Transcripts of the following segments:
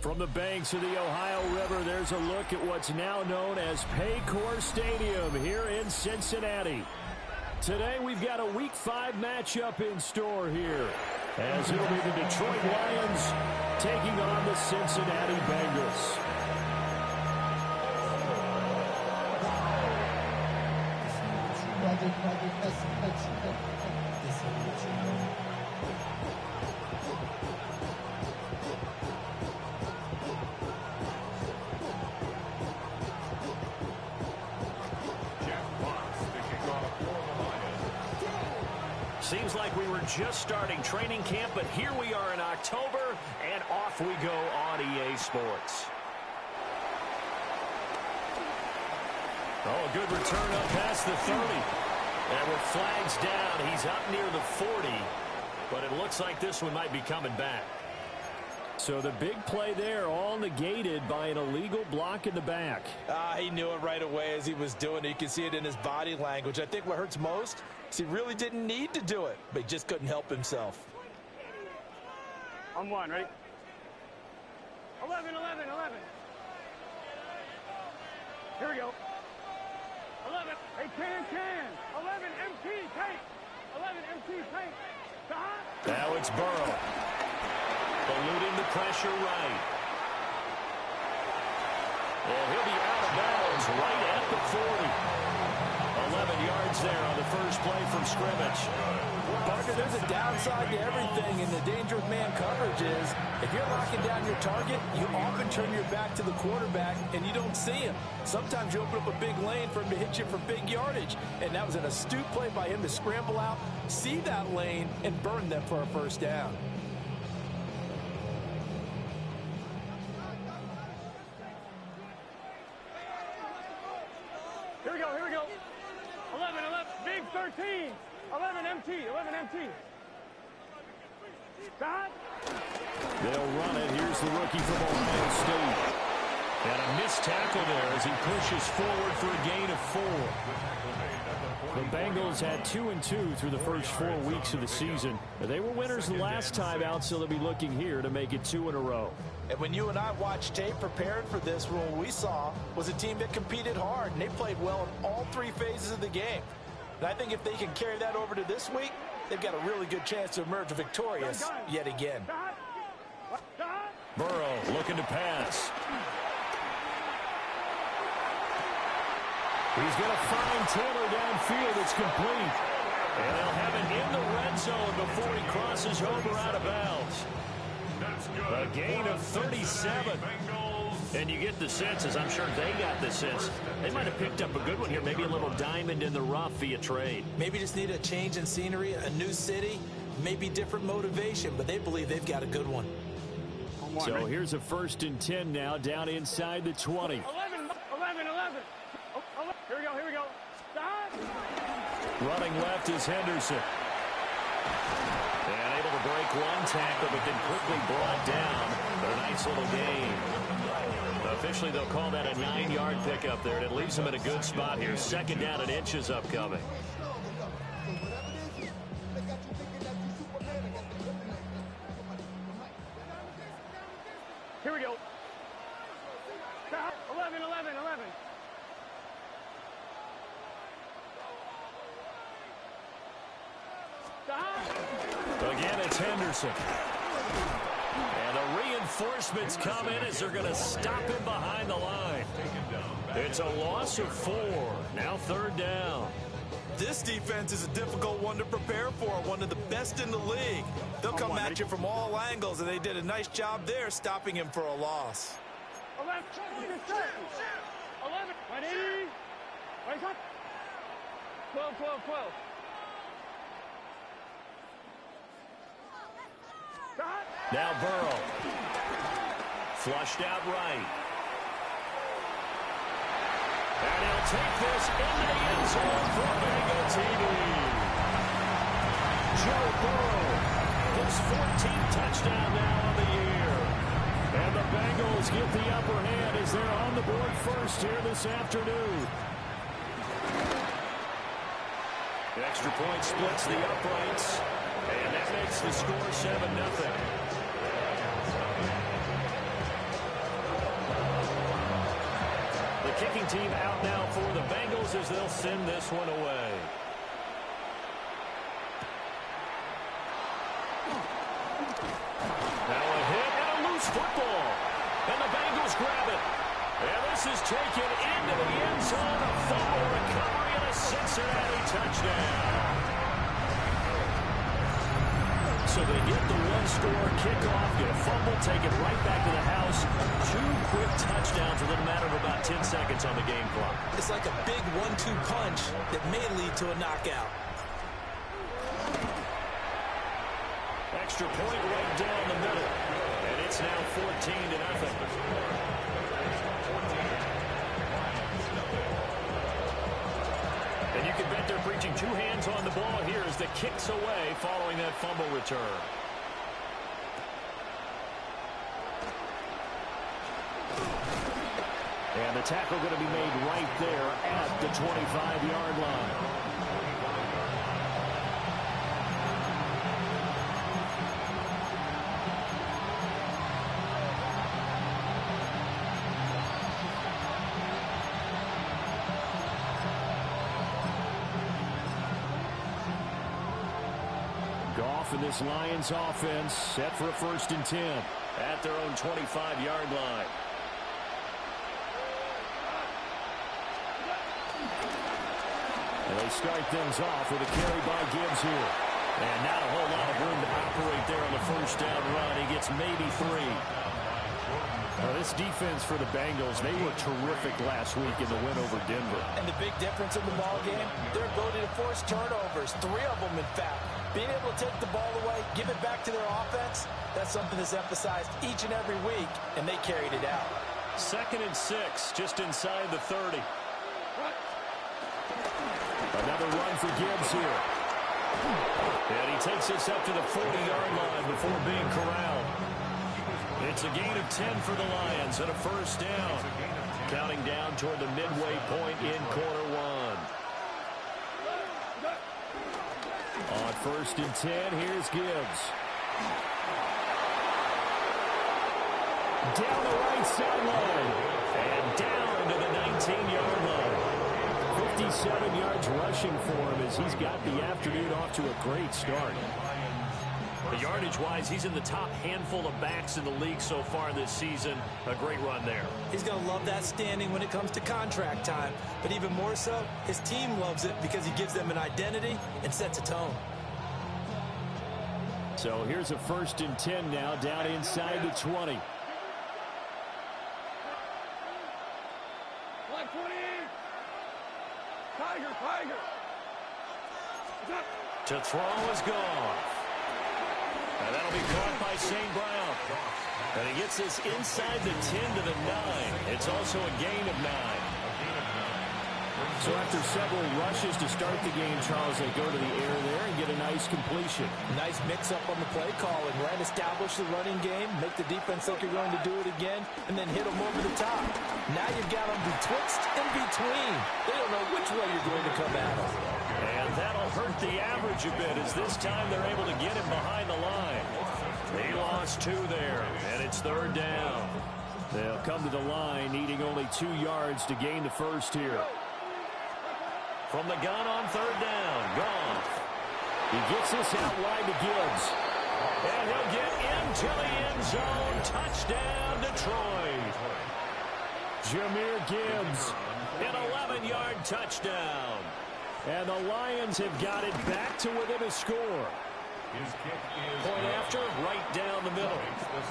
From the banks of the Ohio River, there's a look at what's now known as Paycor Stadium here in Cincinnati. Today, we've got a Week 5 matchup in store here, as it'll be the Detroit Lions taking on the Cincinnati Bengals. Seems like we were just starting training camp, but here we are in October, and off we go on EA Sports. Oh, a good return up past the 30. And with flags down, he's up near the 40, but it looks like this one might be coming back. So the big play there, all negated by an illegal block in the back. He knew it right away as he was doing it. You can see it in his body language. I think what hurts most is he really didn't need to do it, but he just couldn't help himself. On one, ready? 11, 11, 11. Here we go. 11. Hey, 10, 10. 11, MT, take. 11, MT, take. Now it's Burrow. Eluding the pressure right. And he'll be out of bounds right at the 40. 11 yards there on the first play from scrimmage. Parker, there's a downside to everything, and the danger of man coverage is if you're locking down your target, you often turn your back to the quarterback and you don't see him. Sometimes you open up a big lane for him to hit you for big yardage, and that was an astute play by him to scramble out, see that lane, and burn them for a first down. Here we go, here we go. 11, 11, big 13. 11 MT, 11 MT. Stop. They'll run it. Here's the rookie from Ohio State. And a missed tackle there as he pushes forward for a gain of 4. The Bengals had 2-2 through the first 4 weeks of the season. They were winners the last time out, so they'll be looking here to make it 2 in a row. And when you and I watched tape preparing for this, what we saw was a team that competed hard, and they played well in all 3 phases of the game. And I think if they can carry that over to this week, they've got a really good chance to emerge victorious yet again. Burrow looking to pass. He's going to find Taylor downfield. It's complete. And they'll have it in the red zone before he crosses over out of bounds. A gain of 37. And you get the sense, as I'm sure they got the sense, they might have picked up a good one here, maybe a little diamond in the rough via trade. Maybe just need a change in scenery, a new city, maybe different motivation, but they believe they've got a good one. So here's a 1st and 10 now, down inside the 20. 11. Here we go. Stop. Running left is Henderson. And able to break one tackle, but then quickly brought down. But a nice little gain. Officially, they'll call that a 9-yard pickup there, and it leaves them in a good spot here. 2nd down and inches upcoming. Here we go. Stop. 11. Again, it's Henderson. And the reinforcements come in as they're going to stop him behind the line. It's a loss of 4. Now 3rd down. This defense is a difficult one to prepare for, one of the best in the league. They'll come at you from all angles, and they did a nice job there stopping him for a loss. 11. 20. Raise up. 12. Now Burrow. Flushed out right. And he'll take this into the end zone for a Bengal TD. Joe Burrow, his 14th touchdown now on the year. And the Bengals get the upper hand as they're on the board first here this afternoon. The extra point splits the uprights. And that makes the score 7-0. The kicking team out now for the Bengals as they'll send this one away. Now a hit and a loose football. And the Bengals grab it. And this is taken into the end zone. A fumble recovery and a Cincinnati touchdown. So they get the one-score kickoff, get a fumble, take it right back to the house. 2 quick touchdowns within a matter of about 10 seconds on the game clock. It's like a big 1-2 punch that may lead to a knockout. Extra point right down the middle. And it's now 14-0. And you can bet they're preaching 2 hands on the ball here as the kick's away following that fumble return. And the tackle going to be made right there at the 25-yard line. Goff and this Lions offense set for a 1st and 10 at their own 25-yard line. And they start things off with a carry by Gibbs here. And not a whole lot of room to operate there on the 1st down run. He gets maybe 3. Now, this defense for the Bengals, they were terrific last week in the win over Denver. And the big difference in the ball game, their ability to force turnovers, 3 of them in fact. Being able to take the ball away, give it back to their offense, that's something that's emphasized each and every week, and they carried it out. 2nd and 6, just inside the 30. Another run for Gibbs here. And he takes this up to the 40-yard line before being corralled. It's a gain of 10 for the Lions and a first down. Counting down toward the midway point in quarter one. On 1st and 10, here's Gibbs. Down the right sideline. And down to the 19-yard line. 57 yards rushing for him as he's got the afternoon off to a great start. The yardage-wise, he's in the top handful of backs in the league so far this season. A great run there. He's going to love that standing when it comes to contract time. But even more so, his team loves it because he gives them an identity and sets a tone. So here's a 1st and 10 now, down inside the 20. Black 20. Tiger. To throw is gone. And that'll be caught by St. Brown. And he gets this inside the 10 to the 9. It's also a gain of 9. So after several rushes to start the game, Charles, they go to the air there and get a nice completion. Nice mix-up on the play calling, right? Establish the running game, make the defense think you're going to do it again, and then hit them over the top. Now you've got them betwixt and between. They don't know which way you're going to come at them. And that'll hurt the average a bit as this time they're able to get him behind the line. They lost 2 there, and it's 3rd down. They'll come to the line needing only 2 yards to gain the first here. From the gun on 3rd down, Goff. He gets this out wide to Gibbs. And he'll get into the end zone. Touchdown, Detroit. Jahmyr Gibbs. An 11-yard touchdown. And the Lions have got it back to within a score. Point after, right down the middle.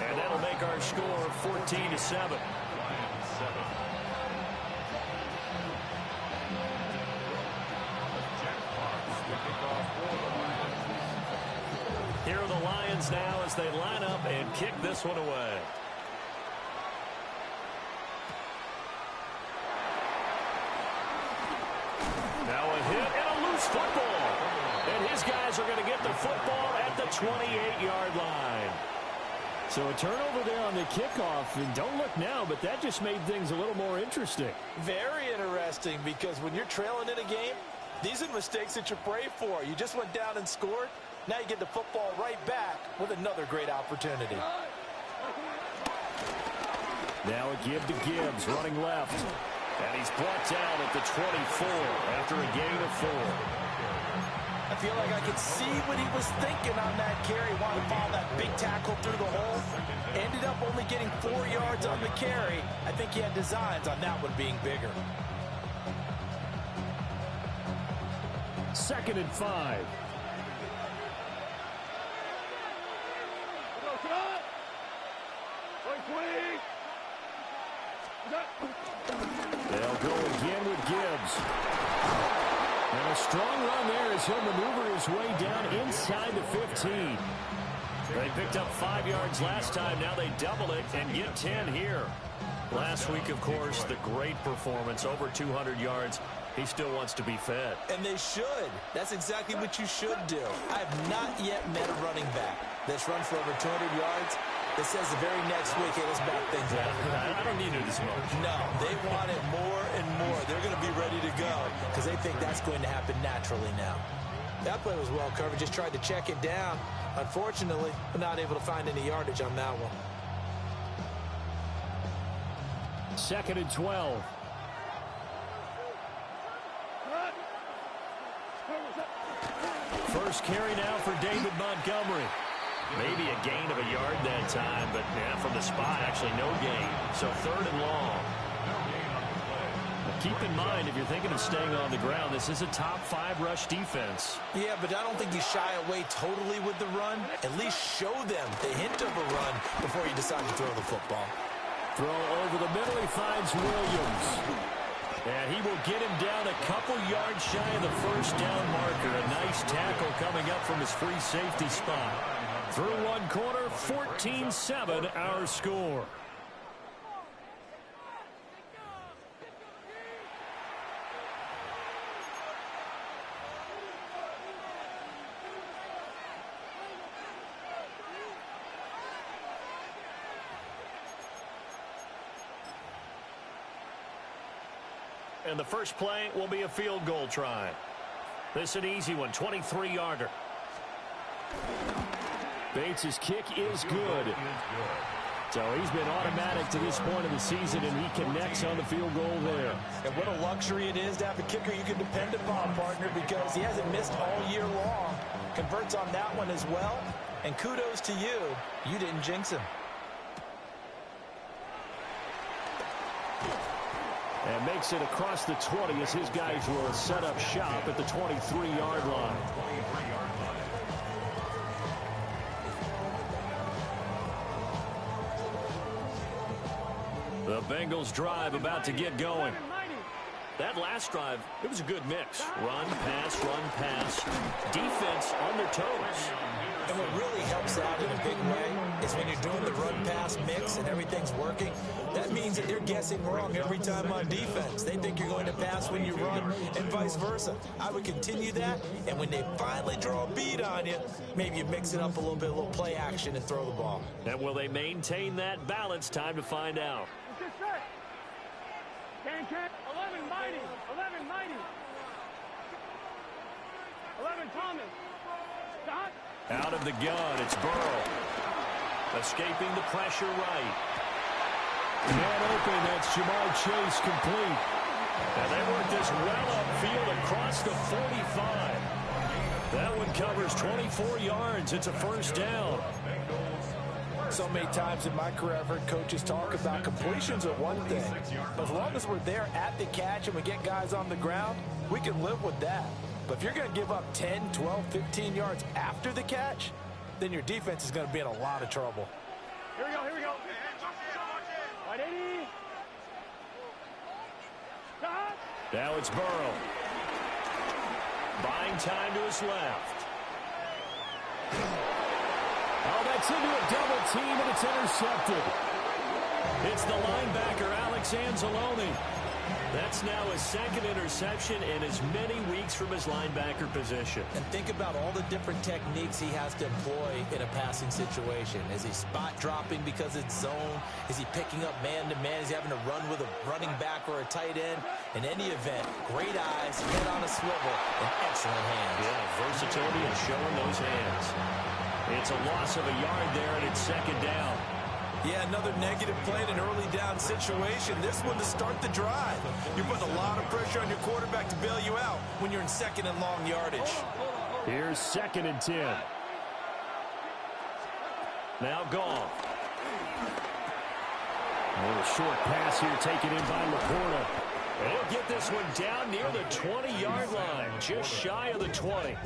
And that'll make our score 14-7. Here are the Lions now as they line up and kick this one away. Now a hit and a loose football. And his guys are going to get the football at the 28-yard line. So a turnover there on the kickoff. And don't look now, but that just made things a little more interesting. Very interesting because when you're trailing in a game, these are mistakes that you pray for. You just went down and scored. Now you get the football right back with another great opportunity. Now a give to Gibbs, running left. And he's brought down at the 24 after a gain of 4. I feel like I could see what he was thinking on that carry. Wanted to follow that big tackle through the hole. Ended up only getting 4 yards on the carry. I think he had designs on that one being bigger. 2nd and 5. They'll go again with Gibbs. And a strong run there as he'll maneuver his way down inside the 15. They picked up 5 yards last time. Now they double it and get 10 here. Last week, of course, the great performance, over 200 yards. He still wants to be fed. And they should. That's exactly what you should do. I have not yet met a running back that's run for over 200 yards that says the very next week, hey, let's back things up. I don't need it as much. No, they want it more and more. They're going to be ready to go because they think that's going to happen naturally now. That play was well covered. Just tried to check it down. Unfortunately, we're not able to find any yardage on that one. 2nd and 12. First carry now for David Montgomery. Maybe a gain of a yard that time, but from the spot, actually no gain. So 3rd and long. Keep in mind, if you're thinking of staying on the ground, this is a top 5 rush defense. Yeah, but I don't think you shy away totally with the run. At least show them the hint of a run before you decide to throw the football. Throw over the middle, he finds Williams. And he will get him down a couple yards shy of the first down marker. A nice tackle coming up from his free safety spot. Through one quarter, 14-7 our score. and the first play will be a field goal try. This is an easy one, 23-yarder. Bates' kick is good. So he's been automatic to this point of the season, and he connects on the field goal there. And what a luxury it is to have a kicker you can depend upon, partner, because he hasn't missed all year long. Converts on that one as well, and kudos to you. You didn't jinx him. And makes it across the 20 as his guys will set up shop at the 23-yard line. The Bengals drive about to get going. That last drive, it was a good mix. Run, pass. Defense on their toes. And what really helps out in a big way is when you're doing the run-pass mix and everything's working, that means that they're guessing wrong every time on defense. They think you're going to pass when you run and vice versa. I would continue that, and when they finally draw a bead on you, maybe you mix it up a little bit, a little play action and throw the ball. And will they maintain that balance? Time to find out. 11 Mighty. 11 Mighty. 11 Thomas. Stop. Out of the gun, it's Burrow. Escaping the pressure right. Man open, that's Jamar Chase complete. And they work this well upfield across the 45. That one covers 24 yards. It's a first down. So many times in my career, I've heard coaches talk about completions are one thing. But as long as we're there at the catch and we get guys on the ground, we can live with that. But if you're going to give up 10, 12, 15 yards after the catch, then your defense is going to be in a lot of trouble. Here we go. Right, 80. Stop. Now it's Burrow. Buying time to his left. Oh, that's into a double team, and it's intercepted. It's the linebacker, Alex Anzalone. That's now his second interception in as many weeks from his linebacker position. And think about all the different techniques he has to employ in a passing situation. Is he spot dropping because it's zone? Is he picking up man-to-man? Is he having to run with a running back or a tight end? In any event, great eyes, head on a swivel, and excellent hands. Yeah, versatility and showing those hands. It's a loss of a yard there, and it's second down. Yeah, another negative play in an early down situation. This one to start the drive. You're putting a lot of pressure on your quarterback to bail you out when you're in second and long yardage. Here's 2nd and 10. Now Goff. A little short pass here taken in by Laporta. And he'll get this one down near the 20-yard line, just shy of the 20.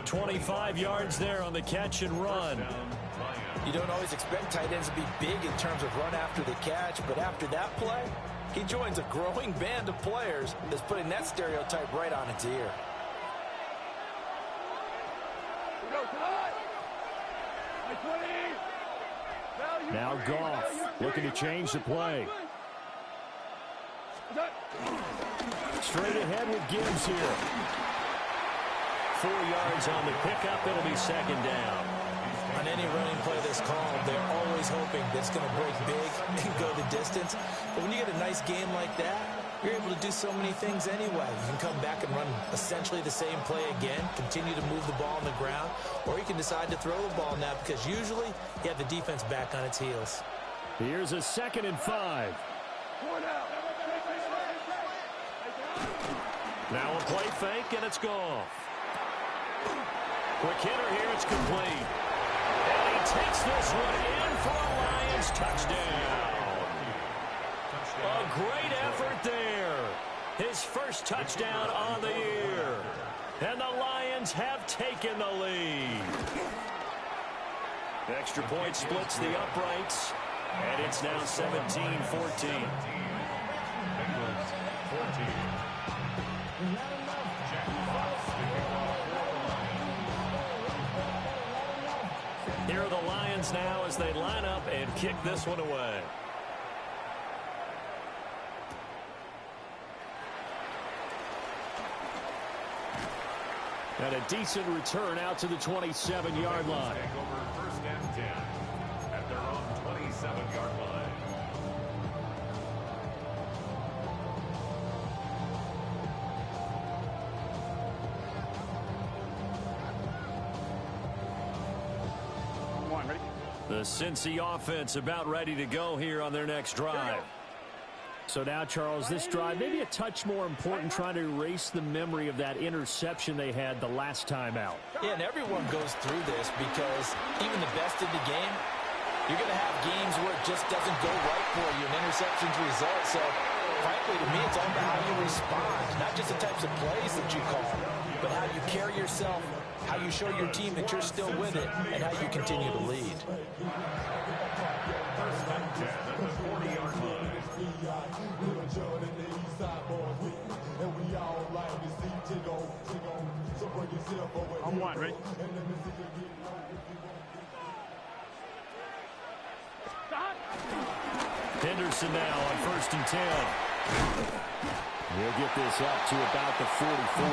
25 yards there on the catch and run. You don't always expect tight ends to be big in terms of run after the catch, but after that play, he joins a growing band of players that's putting that stereotype right on its ear. Now Goff looking to change the play. Straight ahead with Gibbs here. 4 yards on the pickup. It'll be second down. On any running play that's called, they're always hoping that it's going to break big and go the distance. But when you get a nice game like that, you're able to do so many things anyway. You can come back and run essentially the same play again, continue to move the ball on the ground, or you can decide to throw the ball now because usually you have the defense back on its heels. Here's a 2nd and 5. Now a play fake, and it's gone. Quick hitter here, it's complete. And he takes this one in for a Lions touchdown. A great effort there. His first touchdown on the year. And the Lions have taken the lead. Extra point splits the uprights. And it's now 17-14. Here are the Lions now as they line up and kick this one away. And a decent return out to the 27-yard line. Take over 1st and 10 at their own 27-yard line. The Cincy offense about ready to go here on their next drive. So now, Charles, this drive maybe a touch more important, trying to erase the memory of that interception they had the last time out. Yeah, and everyone goes through this because even the best in the game, you're going to have games where it just doesn't go right for you, and interceptions result. So, frankly, to me, it's all about how you respond, not just the types of plays that you call, but how you carry yourself, how you show your team that you're still with it, and how you continue to lead. First and 10 at the 40-yard line. I'm one, right? Henderson now on 1st and 10. He'll get this up to about the 44.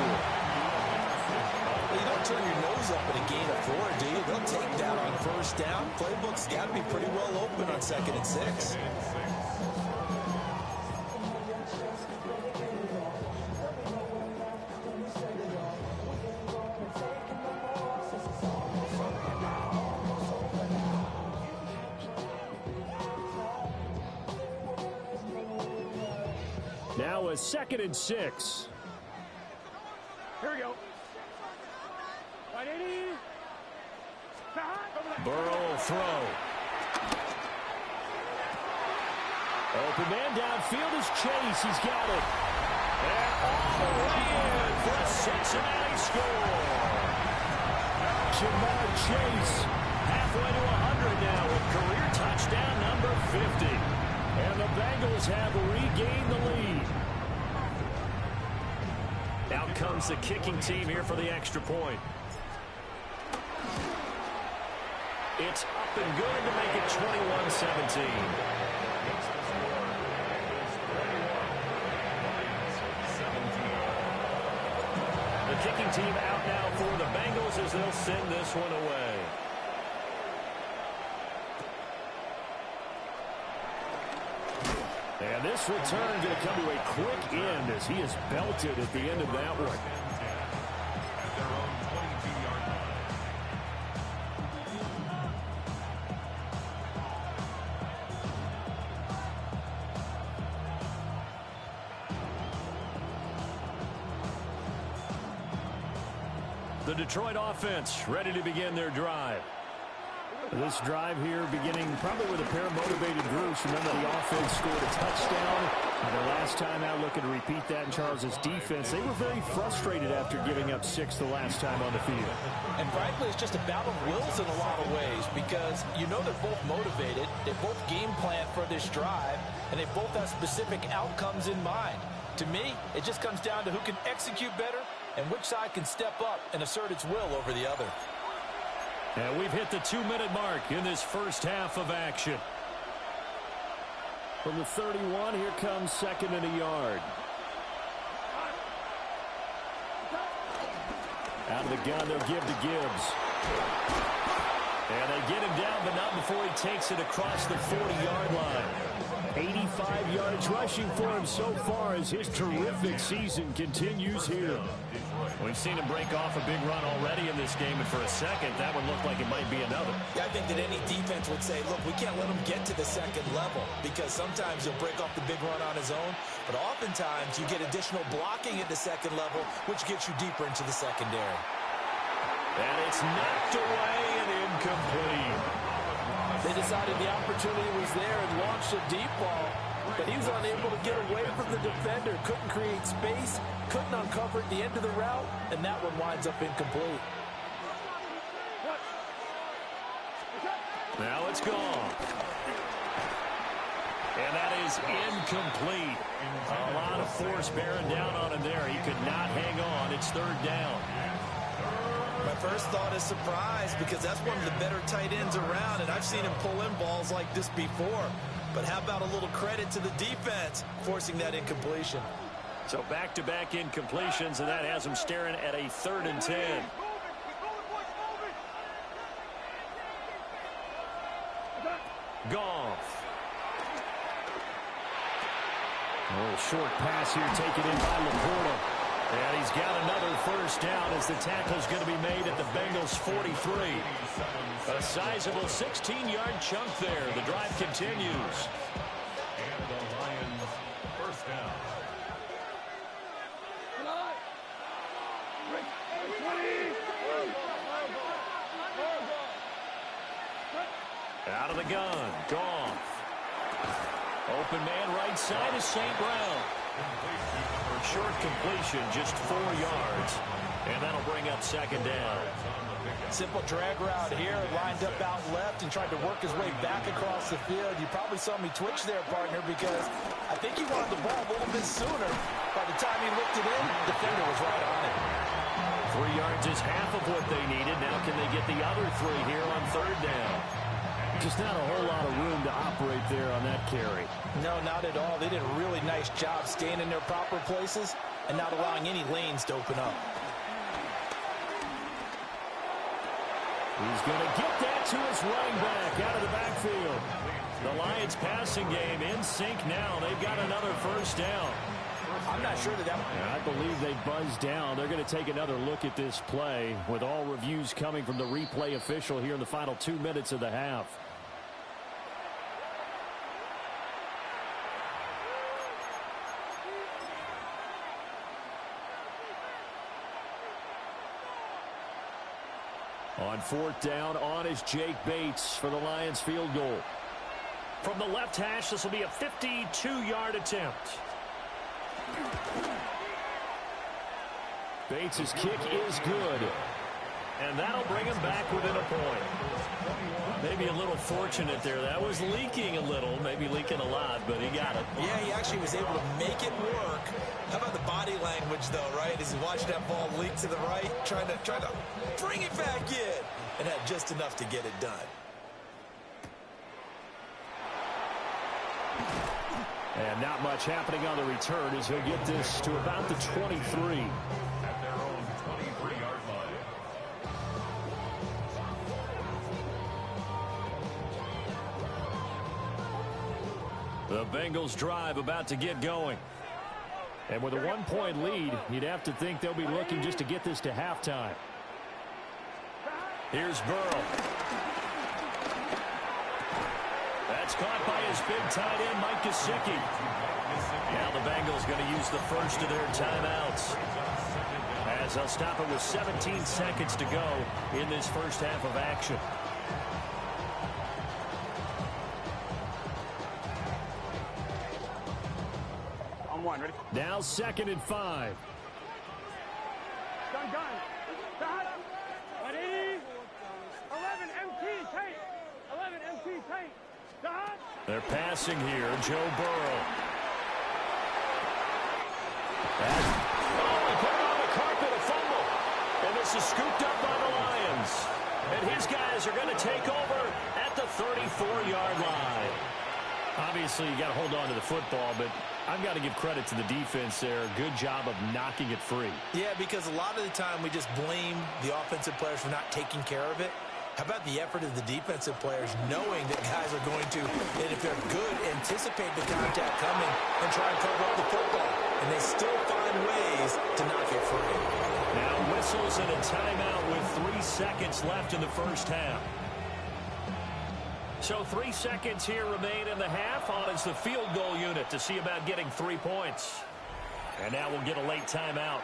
You don't turn your nose up at a gain of 4, do you? They'll take that on 1st down. Playbook's got to be pretty well open on 2nd and 6. Now a 2nd and 6. Here we go. 180. Burrow will throw. Open man downfield is Chase. He's got it. And all the way in for a Cincinnati score. Jamar Chase Halfway to 100 now with career touchdown number 50. and the Bengals have regained the lead. Out comes the kicking team here for the extra point. It's up and good to make it 21-17. The kicking team out now for the Bengals as they'll send this one away. And this return going to come to a quick end as he is belted at the end of that one. At their own 22-yard line. The Detroit offense ready to begin their drive. This drive here beginning probably with a pair of motivated groups. Remember, the offense scored a touchdown. And the last time out, looking to repeat that in Charles's defense. They were very frustrated after giving up 6 the last time on the field. And frankly, it's just a battle of wills in a lot of ways because you know they're both motivated. They both game plan for this drive, and they both have specific outcomes in mind. To me, it just comes down to who can execute better and which side can step up and assert its will over the other. And we've hit the 2-minute mark in this first half of action. From the 31, here comes 2nd and a yard. Out of the gun, they'll give to Gibbs. And they get him down, but not before he takes it across the 40-yard line. 85 yards rushing for him so far as his terrific season continues here. We've seen him break off a big run already in this game, and for a second, that would look like it might be another. I think that any defense would say, look, we can't let him get to the second level because sometimes he'll break off the big run on his own, but oftentimes you get additional blocking at the second level, which gets you deeper into the secondary. And it's knocked away and incomplete. They decided the opportunity was there and launched a deep ball, but he was unable to get away from the defender, couldn't create space, couldn't uncover at the end of the route, and that one winds up incomplete. Now it's gone. And that is incomplete. A lot of force bearing down on him there. He could not hang on. It's 3rd down. My first thought is surprise because that's one of the better tight ends around, and I've seen him pull in balls like this before. But how about a little credit to the defense forcing that incompletion? So back-to-back incompletions, and that has him staring at a 3rd and 10. Goff. A little short pass here taken in by Laporta. And he's got another first down as the tackle's going to be made at the Bengals' 43. A sizable 16-yard chunk there. The drive continues. And the Lions first down. Out of the gun. Goff. Open man right side is St. Brown. Short completion, just 4 yards. And that'll bring up second down. Simple drag route here, lined up out left and tried to work his way back across the field. You probably saw me twitch there, partner, because I think he wanted the ball a little bit sooner. By the time he looked it in, the defender was right on it. 3 yards is half of what they needed. Now can they get the other 3 here on third down? Just not a whole lot of room to operate there on that carry. No, not at all. They did a really nice job staying in their proper places and not allowing any lanes to open up. He's going to get that to his running back out of the backfield. The Lions passing game in sync now. They've got another first down. I'm not sure that I believe they buzzed down. They're going to take another look at this play with all reviews coming from the replay official here in the final 2 minutes of the half. On fourth down, on is Jake Bates for the Lions field goal. From the left hash, this will be a 52-yard attempt. Bates' kick is good. And that'll bring him back within a point. Maybe a little fortunate there. That was leaking a little, maybe leaking a lot, but he got it. Yeah, he actually was able to make it work. How about the body language, though, right? As he watched that ball leak to the right, trying to bring it back in, and had just enough to get it done. And not much happening on the return as he'll get this to about the 23. At their own 23-yard line. The Bengals drive about to get going. And with a 1-point lead, you'd have to think they'll be looking just to get this to halftime. Here's Burrow. That's caught by his big tight end, Mike Gesicki. Now the Bengals going to use the first of their timeouts, as they'll stop it with 17 seconds to go in this first half of action. On one, ready? Now 2nd and 5. Gun. Stop. Ready? 11 MT tape. 11 MT tape. Stop. They're passing here. Joe Burrow. He put it on the carpet, a fumble. And this is scooped up by the Lions. And his guys are going to take over at the 34-yard line. Obviously, you got to hold on to the football, but I've got to give credit to the defense there. Good job of knocking it free. Yeah, because a lot of the time we just blame the offensive players for not taking care of it. How about the effort of the defensive players knowing that guys are going to, and if they're good, anticipate the contact coming and try and cover up the football. And they still find ways to knock it free. Now whistles and a timeout with 3 seconds left in the first half. So 3 seconds here remain in the half. On is the field goal unit to see about getting 3 points. And now we'll get a late timeout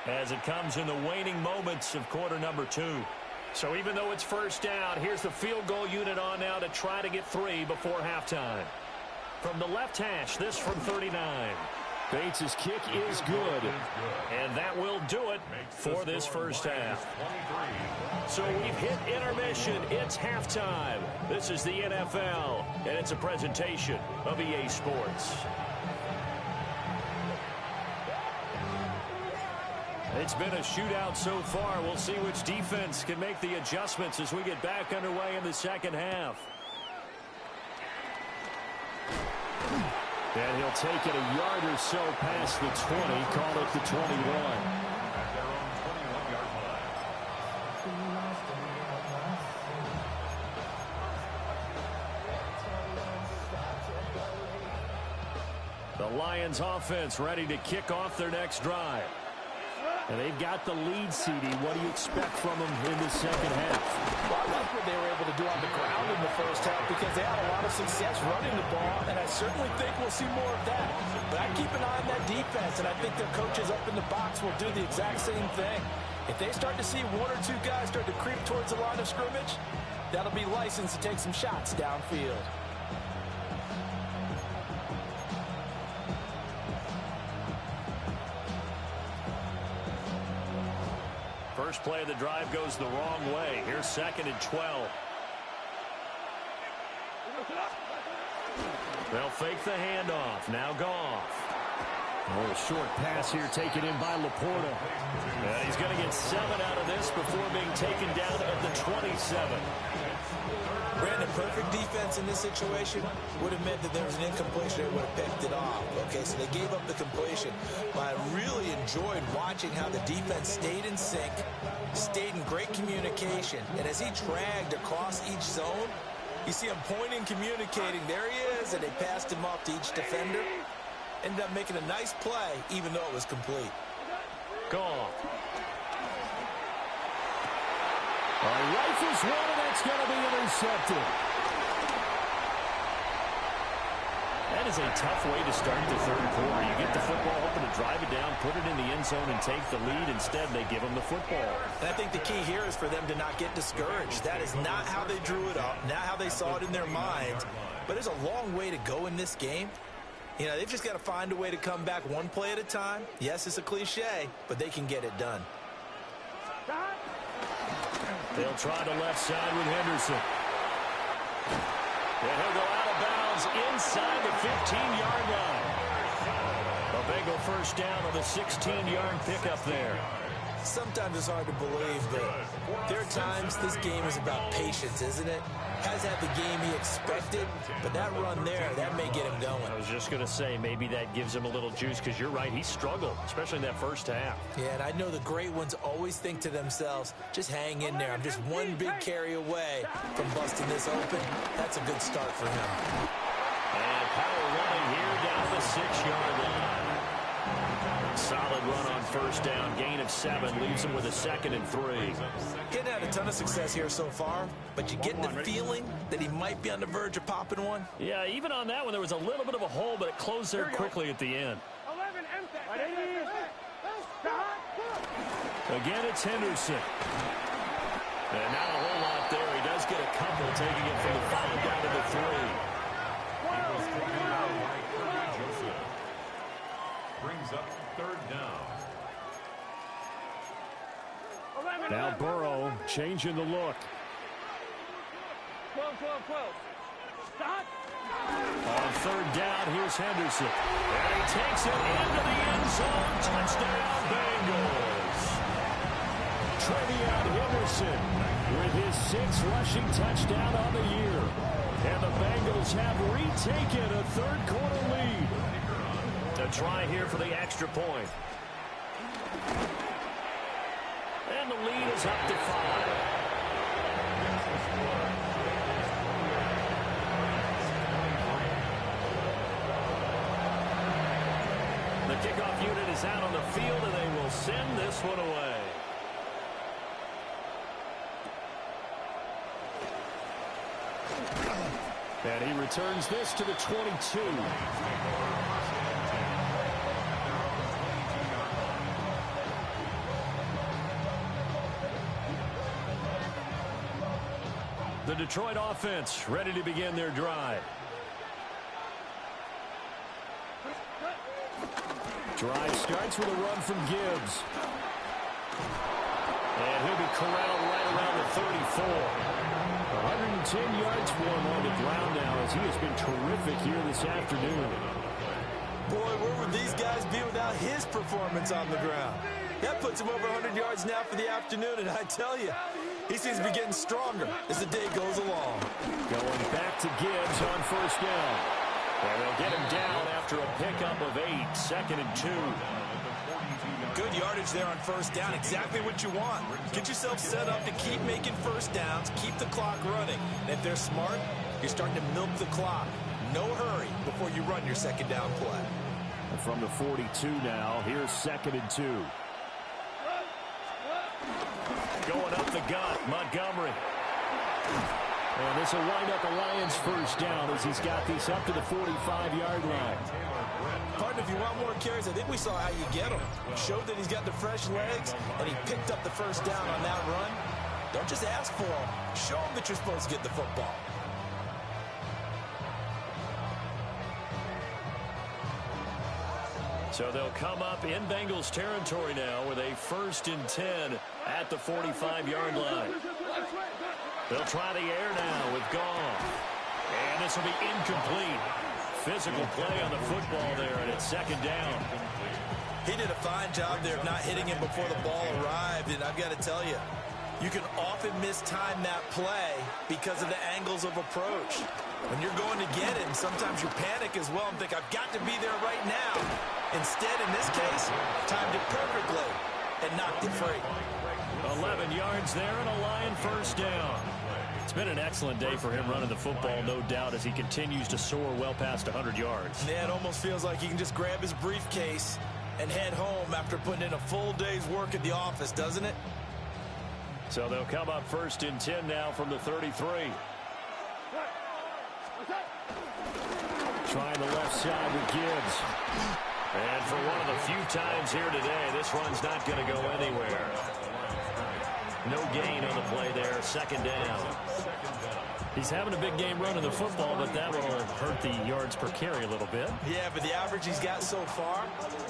as it comes in the waning moments of quarter number 2. So even though it's first down, here's the field goal unit on now to try to get 3 before halftime. From the left hash, this from 39. Bates' kick is good. And that will do it for this first half. So we've hit intermission. It's halftime. This is the NFL, and it's a presentation of EA Sports. It's been a shootout so far. We'll see which defense can make the adjustments as we get back underway in the second half. And he'll take it a yard or so past the 20, call it the 21. At their own 21-yard line. The Lions offense ready to kick off their next drive. And they've got the lead, CD. What do you expect from them in the second half? Well, I like what they were able to do on the ground in the first half because they had a lot of success running the ball, and I certainly think we'll see more of that. But I keep an eye on that defense, and I think their coaches up in the box will do the exact same thing. If they start to see one or two guys start to creep towards the line of scrimmage, that'll be licensed to take some shots downfield. First play of the drive goes the wrong way. Here's 2nd and 12. They'll fake the handoff. Now Goff. Oh, a short pass here taken in by Laporta. And he's going to get 7 out of this before being taken down at the 27. Brandon, perfect defense in this situation would have meant that there was an incompletion. They would have picked it off. Okay, so they gave up the completion. But I really enjoyed watching how the defense stayed in sync, stayed in great communication. And as he dragged across each zone, you see him pointing, communicating. There he is, and they passed him off to each defender. Ended up making a nice play, even though it was complete. Goff. Rifles one, and that's going to be intercepted. That is a tough way to start the third quarter. You get the football, hoping to drive it down, put it in the end zone, and take the lead. Instead, they give them the football. And I think the key here is for them to not get discouraged. That is not how they drew it up, not how they saw it in their minds. But there's a long way to go in this game. You know, they've just got to find a way to come back one play at a time. Yes, it's a cliche, but they can get it done. They'll try the left side with Henderson. And he'll go out of bounds inside the 15-yard line. A Bengal first down on the 16-yard pickup there. Sometimes it's hard to believe, but there are times this game is about patience, isn't it? Has had the game he expected, but that run there, that may get him going. I was just going to say, maybe that gives him a little juice, because you're right, he struggled, especially in that first half. Yeah, and I know the great ones always think to themselves, just hang in there. I'm just one big carry away from busting this open. That's a good start for him. And power running here down the 6-yard line. Solid run on first down. Gain of 7 leaves him with a 2nd and 3. Getting had a ton of success here so far, but you get the feeling that he might be on the verge of popping one. Yeah, even on that one, there was a little bit of a hole, but it closed there quickly at the end. 11 Again, it's Henderson. And not a whole lot there. He does get a couple, taking it from the 5 down to the 3. Brings up 3rd down. Now Burrow changing the look. 12. Stop. On 3rd down, here's Henderson. And he takes it into the end zone. Touchdown, Bengals. Trevion Henderson with his 6th rushing touchdown on the year. And the Bengals have retaken a third quarter lead. A try here for the extra point. And the lead is up to 5. The kickoff unit is out on the field, and they will send this one away. And he returns this to the 22. The Detroit offense ready to begin their drive. Drive starts with a run from Gibbs. And he'll be corralled right around the 34. 110 yards for him on the ground now, as he has been terrific here this afternoon. Boy, where would these guys be without his performance on the ground? That puts him over 100 yards now for the afternoon, and I tell you, he seems to be getting stronger as the day goes along. Going back to Gibbs on first down. And they'll get him down after a pickup of 8, 2nd and 2. Good yardage there on first down, exactly what you want. Get yourself set up to keep making first downs, keep the clock running. And if they're smart, you're starting to milk the clock. No hurry before you run your second down play. And from the 42 now, here's 2nd and 2. Going up the gut, Montgomery. And this will wind up a Lions first down as he's got this up to the 45-yard line. Partner, if you want more carries, I think we saw how you get them. Showed that he's got the fresh legs, and he picked up the first down on that run. Don't just ask for them. Show them that you're supposed to get the football. So they'll come up in Bengals territory now with a 1st and 10 at the 45-yard line. They'll try the air now with Goff. And this will be incomplete. Physical play on the football there, and it's 2nd down. He did a fine job there of not hitting him before the ball arrived, and I've got to tell you, you can often mistime that play because of the angles of approach. When you're going to get him, sometimes you panic as well and think, I've got to be there right now. Instead, in this case, timed it perfectly and knocked it free. 11 yards there and a Lion first down. It's been an excellent day for him running the football, no doubt, as he continues to soar well past 100 yards. Yeah, it almost feels like he can just grab his briefcase and head home after putting in a full day's work at the office, doesn't it? So they'll come up 1st and 10 now from the 33. Trying the left side with Gibbs. And for one of the few times here today, this run's not going to go anywhere. No gain on the play there, 2nd down. He's having a big game running the football, but that will hurt the yards per carry a little bit. Yeah, but the average he's got so far,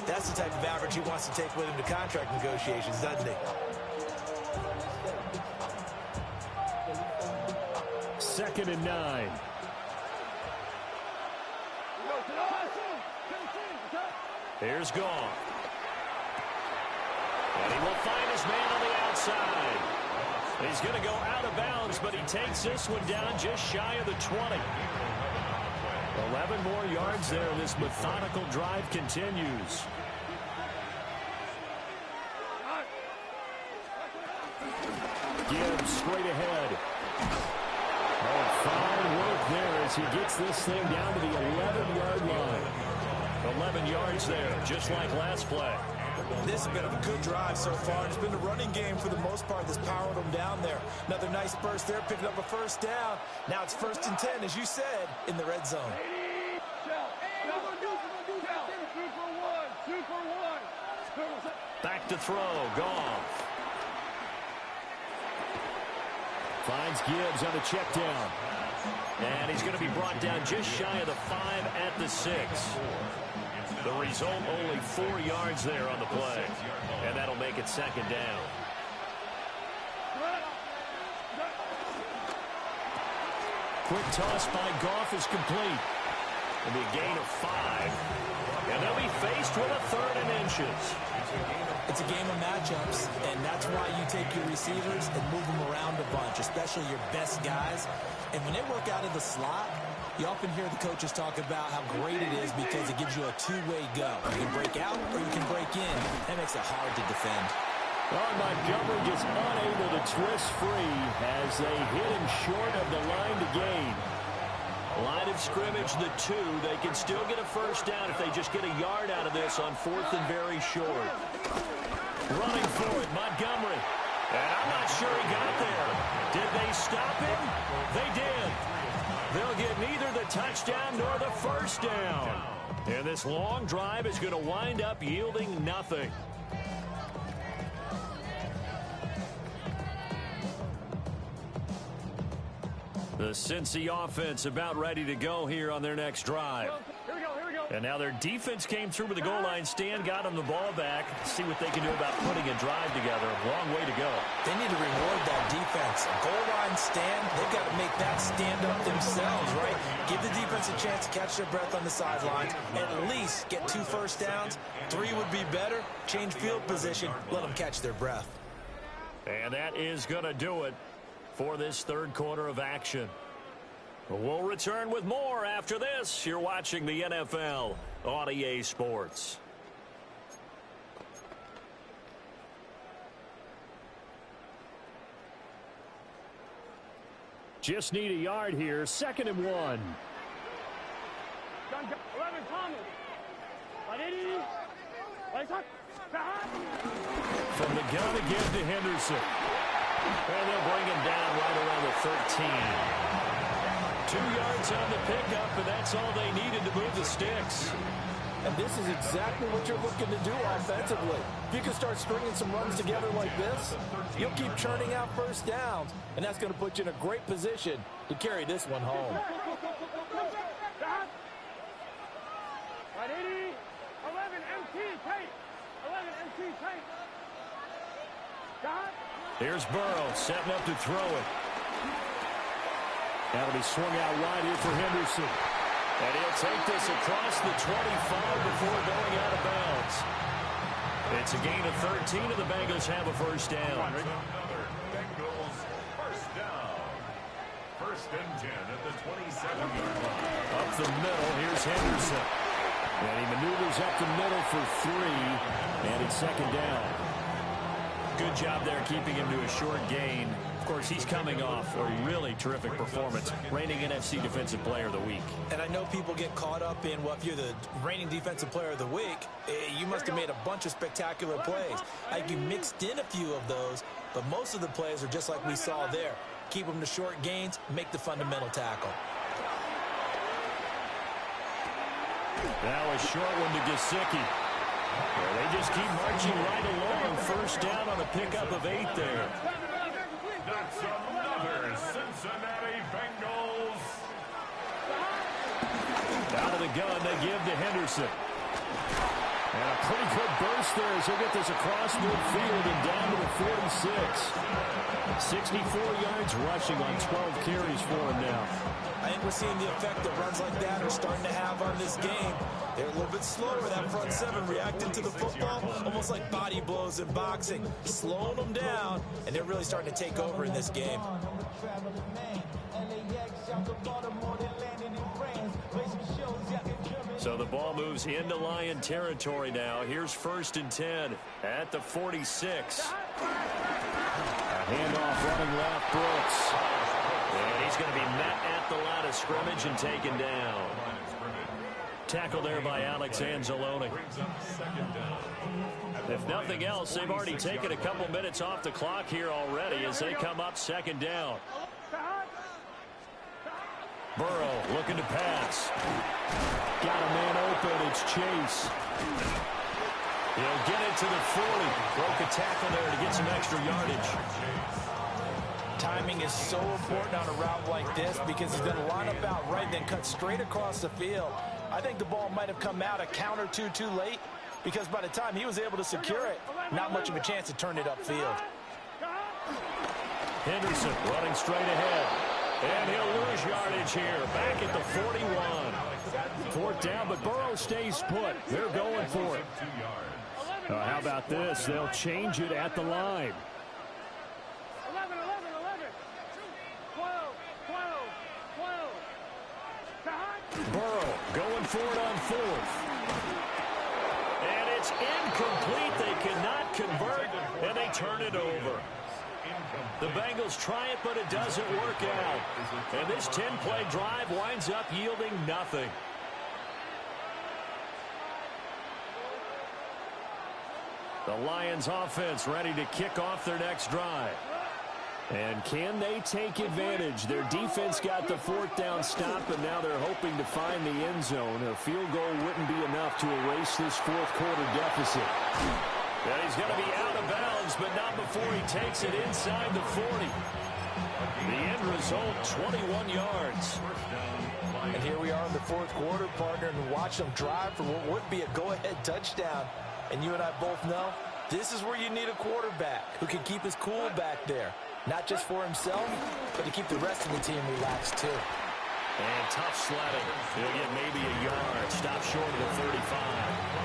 that's the type of average he wants to take with him to contract negotiations, doesn't he? 2nd and 9. Here's Goff. And he will find his man on the outside. He's going to go out of bounds, but he takes this one down just shy of the 20. 11 more yards there. This methodical drive continues. Gibbs straight ahead. Oh, fine work there as he gets this thing down to the 11-yard line. 11 yards there, just like last play. This has been a good drive so far. It's been the running game for the most part that's powered them down there. Another nice burst there, picking up a first down. Now it's 1st and 10, as you said, in the red zone. Back to throw, Goff. Finds Gibbs on the check down. And he's going to be brought down just shy of the 5 at the 6. The result, only 4 yards there on the play. And that'll make it 2nd down. Quick toss by Goff is complete. It'll be a gain of 5. And they'll be faced with a 3rd and inches. It's a game of matchups, and that's why you take your receivers and move them around a bunch, especially your best guys. And when they work out of the slot, you often hear the coaches talk about how great it is because it gives you a two-way go. You can break out or you can break in. That makes it hard to defend. Oh, Montgomery just unable to twist free as they hit him short of the line to gain. Line of scrimmage, the 2. They can still get a first down if they just get a yard out of this on 4th and very short. Running for it, Montgomery. And I'm not sure he got there. Did they stop him? They did. They'll get neither the touchdown nor the first down. And this long drive is going to wind up yielding nothing. The Cincy offense about ready to go here on their next drive. Here we go. And now their defense came through with the goal line stand, got them the ball back. See what they can do about putting a drive together. Long way to go. They need to reward that defense. A goal line stand, they've got to make that stand up themselves, right? Give the defense a chance to catch their breath on the sidelines. At least get 2 first downs. 3 would be better. Change field position. Let them catch their breath. And that is going to do it for this 3rd quarter of action. We'll return with more after this. You're watching the NFL on EA Sports. Just need a yard here. 2nd and 1. 11 Thomas. From the gun again to Henderson. And they'll bring him down right around the 13. 2 yards on the pickup, and that's all they needed to move the sticks. And this is exactly what you're looking to do offensively. If you can start stringing some runs together like this, you'll keep churning out first downs, and that's going to put you in a great position to carry this one home. Right, 80, 11 MT tight. 11 MT tight. Here's Burrow setting up to throw it. That'll be swung out wide here for Henderson. And he'll take this across the 25 before going out of bounds. It's a gain of 13, and the Bengals have a first down. Bengals first down. First and 10 at the 27-yard line. Up the middle, here's Henderson. And he maneuvers up the middle for 3, and it's second down. Good job there keeping him to a short gain. Of course, he's coming off a really terrific performance, reigning NFC Defensive Player of the Week. And I know people get caught up in, well, if you're the reigning Defensive Player of the Week, you must have made a bunch of spectacular plays. Like you mixed in a few of those, but most of the plays are just like we saw there. Keep them to short gains, make the fundamental tackle. Now a short one to Gesicki. Well, they just keep marching right along. First down on a pickup of 8 there. That's another Cincinnati Bengals. Out of the gun, they give to Henderson. And a pretty good burst there as he'll get this across midfield and down to the 46. 64 yards rushing on 12 carries for him now. I think we're seeing the effect that runs like that are starting to have on this game. They're a little bit slower, that front seven, reacting to the football, almost like body blows in boxing, slowing them down, and they're really starting to take over in this game. So the ball moves into Lion territory now. Here's first and 10 at the 46. A handoff running left, Brooks. And he's going to be met at the line of scrimmage and taken down. Tackled there by Alex Anzalone. If nothing else, they've already taken a couple minutes off the clock here already as they come up second down. Burrow looking to pass. Got a man open. It's Chase. He'll get it to the 40. Broke a tackle there to get some extra yardage. Timing is so important on a route like this because he's going to line up out right, then cut straight across the field. I think the ball might have come out a count or two too late because by the time he was able to secure it, not much of a chance to turn it upfield. Henderson running straight ahead. And he'll lose yardage here. Back at the 41. Fourth down, but Burrow stays put. They're going for it. How about this? They'll change it at the line. 11, 11, 11. 12, 12, 12. Burrow going for it on fourth. And it's incomplete. They cannot convert, and they turn it over. The Bengals try it, but it doesn't work out. And this 10-play drive winds up yielding nothing. The Lions offense ready to kick off their next drive. And can they take advantage? Their defense got the fourth down stop, and now they're hoping to find the end zone. A field goal wouldn't be enough to erase this fourth quarter deficit. And he's going to be out of bounds, but not before he takes it inside the 40. The end result, 21 yards. And here we are in the fourth quarter, partner, and watch them drive for what would be a go-ahead touchdown. And you and I both know this is where you need a quarterback who can keep his cool back there. Not just for himself, but to keep the rest of the team relaxed, too. And tough sledding. He'll get maybe a yard. Stop short of the 35.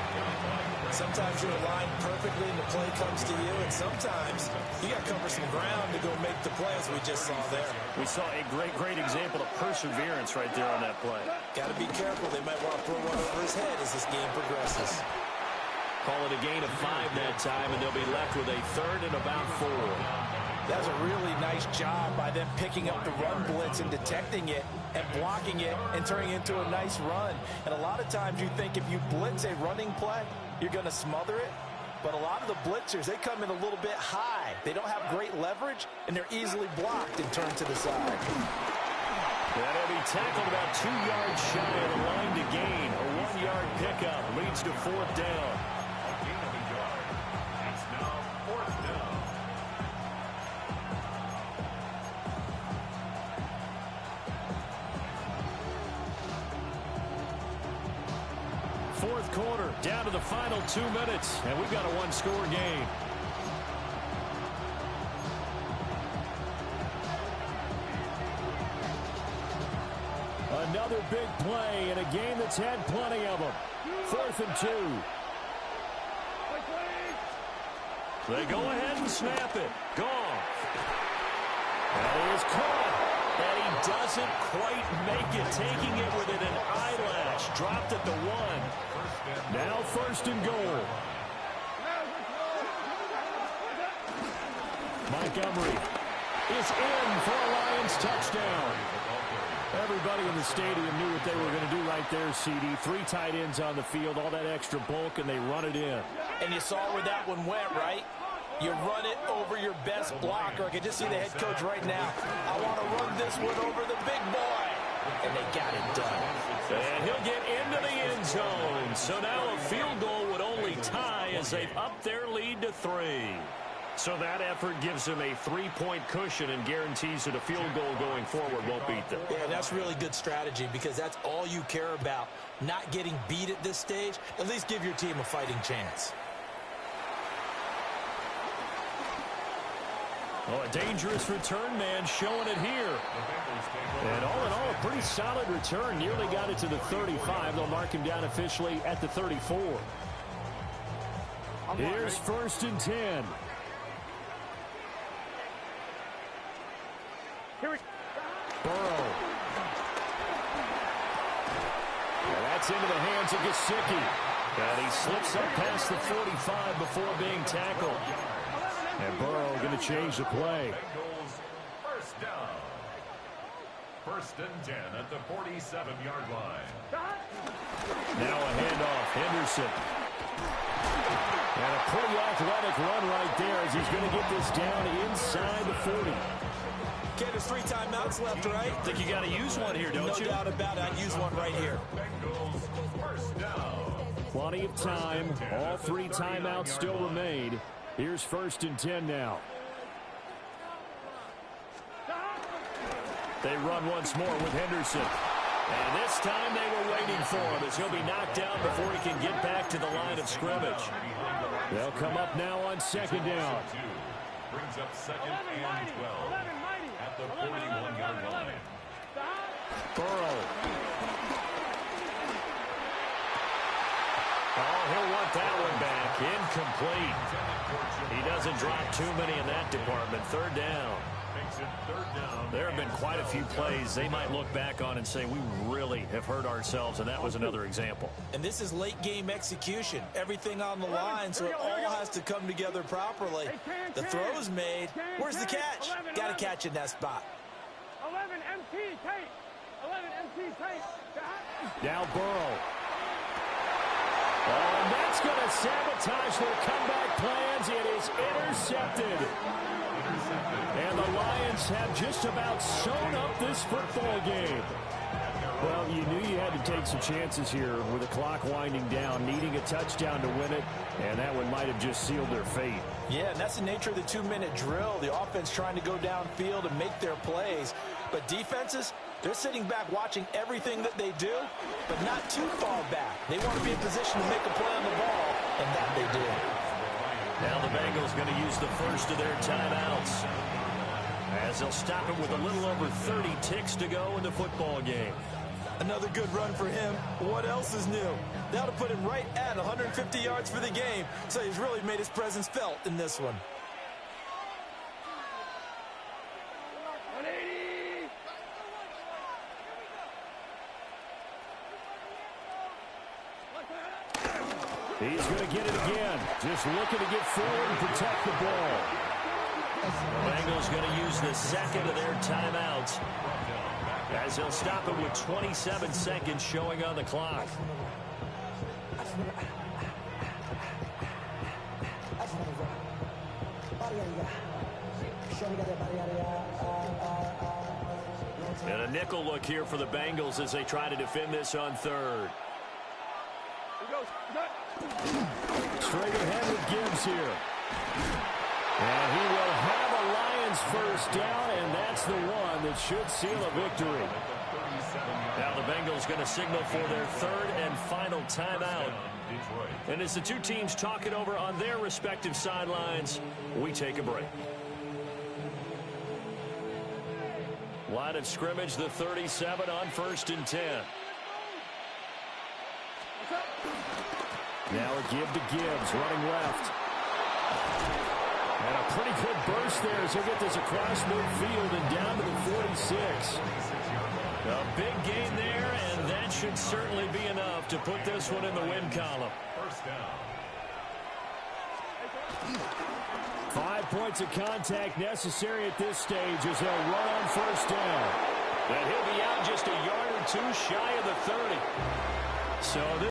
Sometimes you're aligned perfectly and the play comes to you, and sometimes you got to cover some ground to go make the play, as we just saw there. We saw a great example of perseverance right there on that play. Got to be careful. They might want to throw one over his head as this game progresses. Call it a gain of 5 that time, and they'll be left with a third and about 4. That was a really nice job by them picking up the run blitz and detecting it and blocking it and turning it into a nice run. And a lot of times you think if you blitz a running play, you're going to smother it. But a lot of the blitzers, they come in a little bit high. They don't have great leverage, and they're easily blocked and turned to the side. That'll be tackled about 2 yards shy of the line to gain. A 1-yard pickup leads to fourth down. Gain of a yard. It's now fourth down. Fourth quarter, down to the final 2 minutes, and we've got a one-score game. Another big play in a game that's had plenty of them. 4th and 2. They go ahead and snap it. Gone. That is caught. And he doesn't quite make it, taking it within an eyelash. Dropped at the 1. Now 1st and goal. Montgomery is in for a Lions touchdown. Everybody in the stadium knew what they were going to do right there, CD. 3 tight ends on the field, all that extra bulk, and they run it in. And you saw where that one went, right? You run it over your best blocker. I can just see the head coach right now. I want to run this one over the big boy. And they got it done. And he'll get into the end zone. So now a field goal would only tie as they've upped their lead to 3. So that effort gives them a 3-point cushion and guarantees that a field goal going forward won't beat them. Yeah, that's really good strategy because that's all you care about. Not getting beat at this stage. At least give your team a fighting chance. Oh, a dangerous return man showing it here. And all in all, a pretty solid return. Nearly got it to the 35. They'll mark him down officially at the 34. Here's 1st and 10. Burrow. And that's into the hands of Gesicki. And he slips up past the 45 before being tackled. And Burrow going to change the play. Bengals first down. 1st and 10 at the 47-yard line. Now a handoff. Henderson. And a pretty athletic run right there as he's going to get this down inside the 40. Okay, there's 3 timeouts left, right? I think you got to use one here, don't you? No doubt about it. I'd use one right here. Bengals first down. Plenty of time. All 3 timeouts still remain. Here's 1st and 10 now. They run once more with Henderson. And this time they were waiting for him as he'll be knocked down before he can get back to the line of scrimmage. They'll come up now on 2nd down. Brings up 2nd and 12 at the 41-yard line. Burrow. Oh, he'll want that one back. Incomplete. He doesn't drop too many in that department. 3rd down. Makes it 3rd down. There have been quite a few plays they might look back on and say, we really have hurt ourselves, and that was another example. And this is late-game execution. Everything on the line, so it all has to come together properly. The throw's made. Where's the catch? Got to catch in that spot. 11 MT tape. 11 MT tape. Now Burrow. Oh, and that's going to sabotage their comeback plans. It is intercepted. And the Lions have just about sewn up this football game. Well, you knew you had to take some chances here with the clock winding down, needing a touchdown to win it, and that one might have just sealed their fate. Yeah, and that's the nature of the 2-minute drill. The offense trying to go downfield and make their plays. But defenses, they're sitting back watching everything that they do, but not too far back. They want to be in position to make a play on the ball, and that they did. Now the Bengals going to use the first of their timeouts, as they'll stop it with a little over 30 ticks to go in the football game. Another good run for him. What else is new? That'll put him right at 150 yards for the game, so he's really made his presence felt in this one. 180. He's going to get it again. Just looking to get forward and protect the ball. The Bengals going to use the second of their timeouts, as they'll stop it with 27 seconds showing on the clock. And a nickel look here for the Bengals as they try to defend this on third. Straight ahead with Gibbs here. And he will have a Lions first down, and that's the one that should seal a victory. Now the Bengals going to signal for their third and final timeout. And as the two teams talk it over on their respective sidelines, we take a break. Line of scrimmage, the 37 on 1st and 10. Now a give to Gibbs, running left. And a pretty good burst there as he'll get this across midfield and down to the 46. A big gain there, and that should certainly be enough to put this one in the win column. First down. 5 points of contact necessary at this stage as they'll run on first down. And he'll be out just a yard or two shy of the 30. So this